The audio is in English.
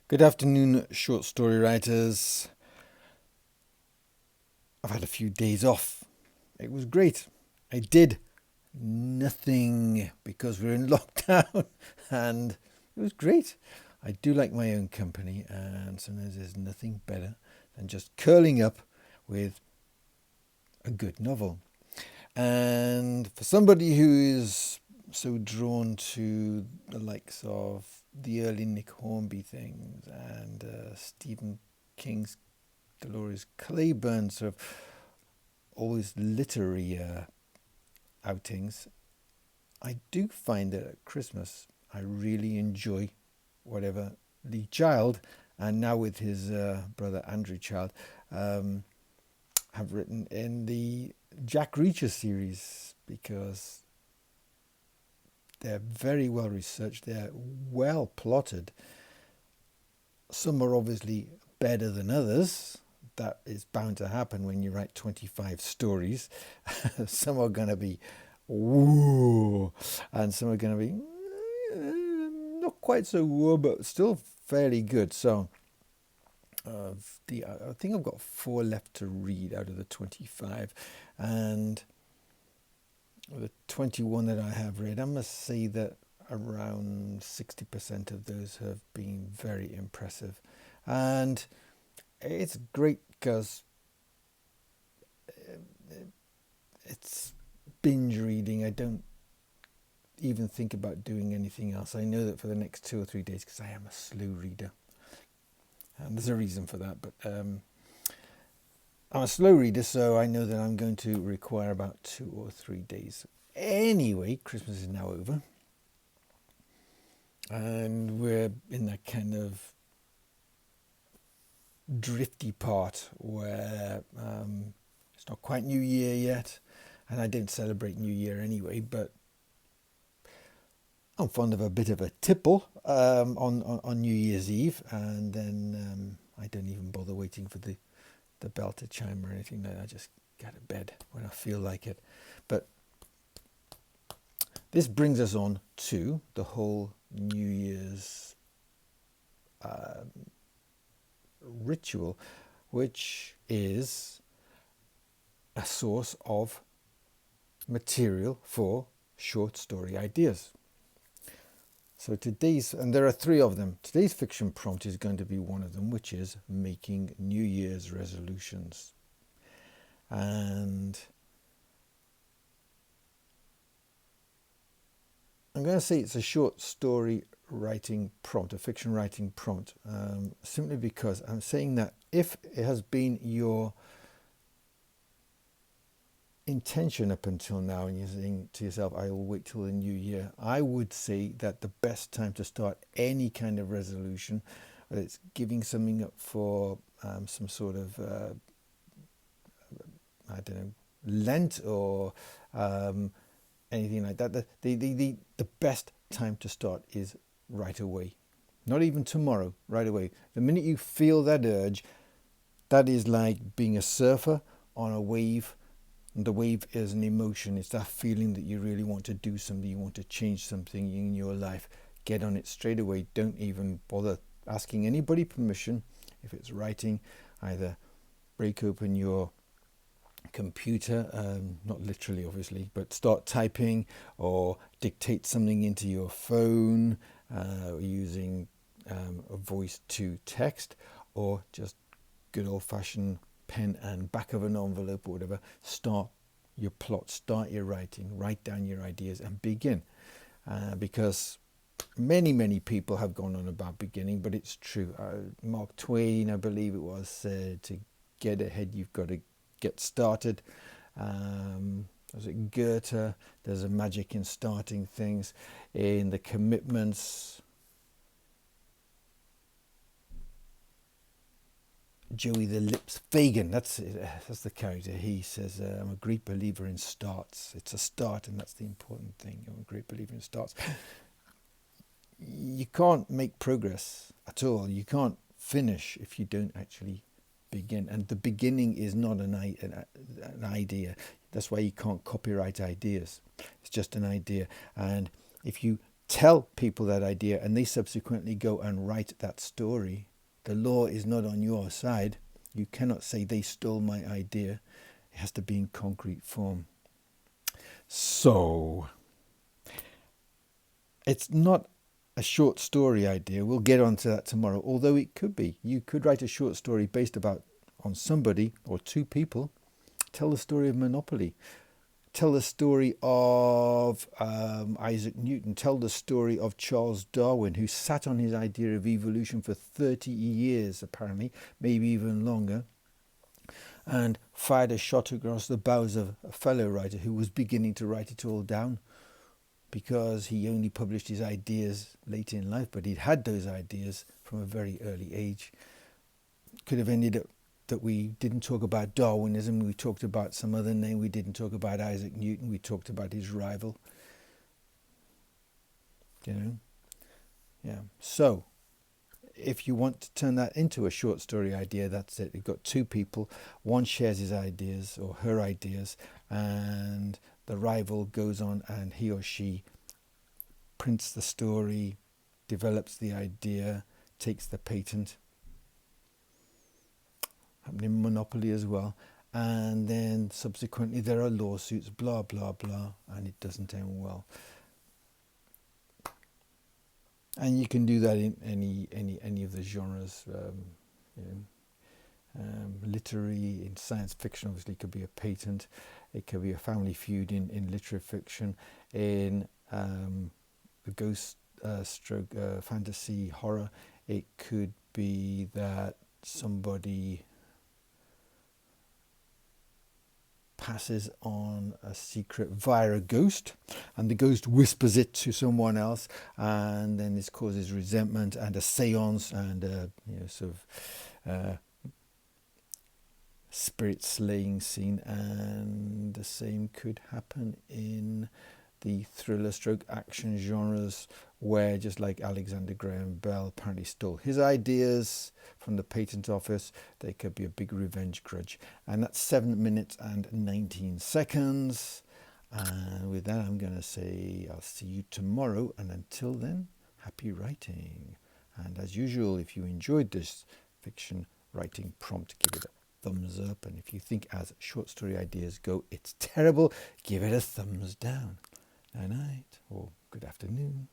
Good afternoon, short story writers. I've had a few days off. It was great. I did nothing because we're in lockdown and it was great. I do like my own company, and sometimes there's nothing better than just curling up with a good novel. And for somebody who is so drawn to the likes of the early Nick Hornby things and Stephen King's Dolores Claiborne, sort of always literary outings, I do find that at Christmas I really enjoy whatever Lee Child, and now with his brother Andrew Child, have written in the Jack Reacher series, because they're very well researched, they're well plotted. Some are obviously better than others. That is bound to happen when you write 25 stories. Some are going to be woo, and some are going to be not quite so woo, but still fairly good. So I think I've got 4 left to read out of the 25, and the 21 that I have read, I must say that around 60% of those have been very impressive. And it's great because it's binge reading. I don't even think about doing anything else. I know that for the next 2 or 3 days, because I am a slow reader, and there's a reason for that, but I'm a slow reader, so I know that I'm going to require about 2 or 3 days. Anyway, Christmas is now over, and we're in that kind of drifty part where it's not quite New Year yet, and I don't celebrate New Year anyway, but I'm fond of a bit of a tipple on New Year's Eve, and then I don't even bother waiting for the bell to chime or anything like that. I just get to bed when I feel like it. But this brings us on to the whole New Year's ritual, which is a source of material for short story ideas. So and there are 3 of them. Today's fiction prompt is going to be one of them, which is making New Year's resolutions. And I'm going to say it's a short story writing prompt, a fiction writing prompt, simply because I'm saying that if it has been your intention up until now, and you're saying to yourself, I will wait till the new year, I would say that the best time to start any kind of resolution, whether it's giving something up for some sort of I don't know, Lent or anything like that, the best time to start is right away. Not even tomorrow, right away. The minute you feel that urge, that is like being a surfer on a wave. And the wave is an emotion. It's that feeling that you really want to do something, you want to change something in your life. Get on it straight away. Don't even bother asking anybody permission. If it's writing, either break open your computer, not literally obviously, but start typing, or dictate something into your phone using a voice to text, or just good old-fashioned pen and back of an envelope or whatever. Start your plot, start your writing, write down your ideas and begin, because many people have gone on about beginning, but it's true. Mark Twain, I believe it was, said to get ahead you've got to get started. Was it Goethe? There's a magic in starting things, in the commitments. Joey the Lips Fagin, that's the character. He says, I'm a great believer in starts. It's a start, and that's the important thing. I'm a great believer in starts. You can't make progress at all. You can't finish if you don't actually begin. And the beginning is not an idea. That's why you can't copyright ideas. It's just an idea. And if you tell people that idea and they subsequently go and write that story, the law is not on your side. You cannot say they stole my idea. It has to be in concrete form. So it's not a short story idea. We'll get onto that tomorrow, although it could be. You could write a short story based on somebody or two people. Tell the story of Monopoly. Tell the story of Isaac Newton. Tell the story of Charles Darwin, who sat on his idea of evolution for 30 years, apparently, maybe even longer, and fired a shot across the bows of a fellow writer who was beginning to write it all down, because he only published his ideas late in life, but he'd had those ideas from a very early age. Could have ended up that we didn't talk about Darwinism, we talked about some other name, we didn't talk about Isaac Newton, we talked about his rival. Yeah. So, if you want to turn that into a short story idea, that's it. You've got two people, one shares his ideas or her ideas, and the rival goes on and he or she prints the story, develops the idea, takes the patent. In Monopoly as well, and then subsequently there are lawsuits, blah blah blah, and it doesn't end well. And you can do that in any of the genres. Literary, in science fiction, obviously, it could be a patent. It could be a family feud in literary fiction. In the ghost stroke fantasy horror, it could be that somebody passes on a secret via a ghost, and the ghost whispers it to someone else, and then this causes resentment and a seance and sort of spirit slaying scene. And the same could happen in the thriller stroke action genres, where, just like Alexander Graham Bell apparently stole his ideas from the patent office, there could be a big revenge grudge. And that's 7 minutes and 19 seconds. And with that, I'm going to say I'll see you tomorrow, and until then, happy writing. And as usual, if you enjoyed this fiction writing prompt, give it a thumbs up, and if you think as short story ideas go it's terrible, give it a thumbs down. Night night, or good afternoon.